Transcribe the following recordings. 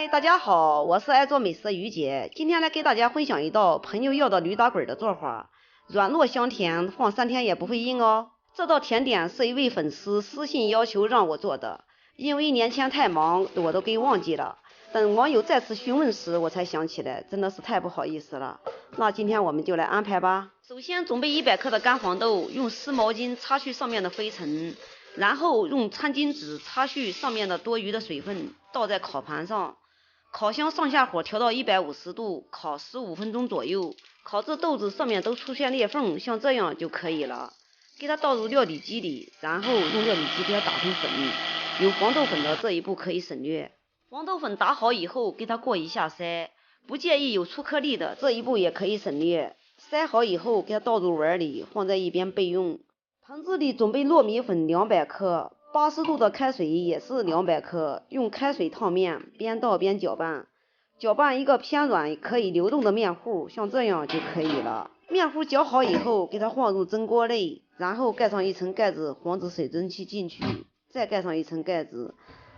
嗨，大家好，我是爱做美食的于姐，今天来给大家分享一道朋友要的驴打滚的做法，软糯香甜，放3天也不会硬哦。这道甜点是一位粉丝私信要求让我做的，因为年前太忙，我都给忘记了。等网友再次询问时，我才想起来，真的是太不好意思了。那今天我们就来安排吧。首先准备100克的干黄豆，用湿毛巾擦去上面的灰尘，然后用餐巾纸擦去上面的多余的水分，倒在烤盘上。烤箱上下火调到150度，烤15分钟左右，烤至豆子上面都出现裂缝，像这样就可以了。给它倒入料理机里，然后用料理机给它打成粉。有黄豆粉的这一步可以省略。黄豆粉打好以后，给它过一下筛，不介意有粗颗粒的这一步也可以省略。筛好以后，给它倒入碗里，放在一边备用。盆子里准备糯米粉200克。80度的开水也是200克，用开水烫面，边倒边搅拌，搅拌一个偏软可以流动的面糊，像这样就可以了。面糊搅好以后，给它放入蒸锅内，然后盖上一层盖子，防止水蒸气进去，再盖上一层盖子，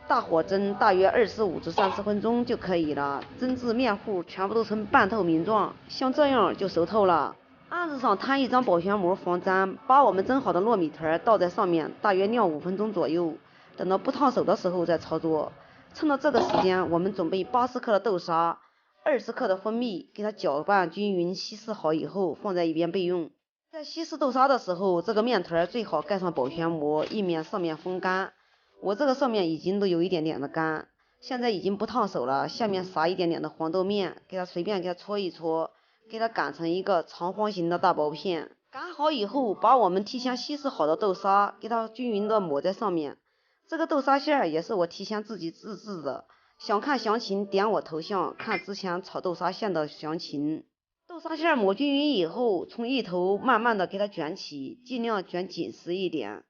大火蒸大约25至30分钟就可以了。蒸至面糊全部都成半透明状，像这样就熟透了。案子上摊一张保鲜膜防粘，把我们蒸好的糯米团倒在上面，大约晾5分钟左右，等到不烫手的时候再操作。趁着这个时间，我们准备80克的豆沙，20克的蜂蜜，给它搅拌均匀，稀释好以后放在一边备用。在稀释豆沙的时候，这个面团最好盖上保鲜膜，以免上面风干。我这个上面已经都有一点点的干，现在已经不烫手了，下面撒一点点的黄豆面，给它随便给它搓一搓，给它擀成一个长方形的大薄片。擀好以后，把我们提前稀释好的豆沙给它均匀的抹在上面。这个豆沙馅也是我提前自己自制的，想看详情点我头像看之前炒豆沙馅的详情。豆沙馅抹均匀以后，从一头慢慢的给它卷起，尽量卷紧实一点。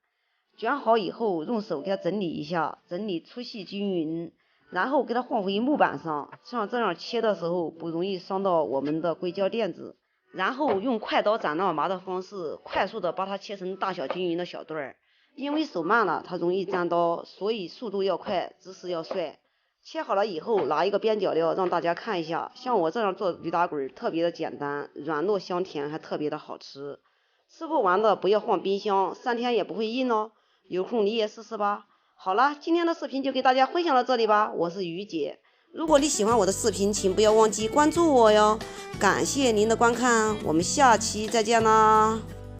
卷好以后，用手给它整理一下，整理粗细均匀，然后给它放回木板上，像这样切的时候不容易伤到我们的硅胶垫子。然后用快刀斩乱麻的方式，快速的把它切成大小均匀的小段儿。因为手慢了，它容易粘刀，所以速度要快，姿势要帅。切好了以后，拿一个边角料让大家看一下，像我这样做驴打滚特别的简单，软糯香甜，还特别的好吃。吃不完的不要放冰箱，3天也不会硬哦。有空你也试试吧。好了，今天的视频就给大家分享到这里吧，我是于姐。如果你喜欢我的视频，请不要忘记关注我哟。感谢您的观看，我们下期再见啦。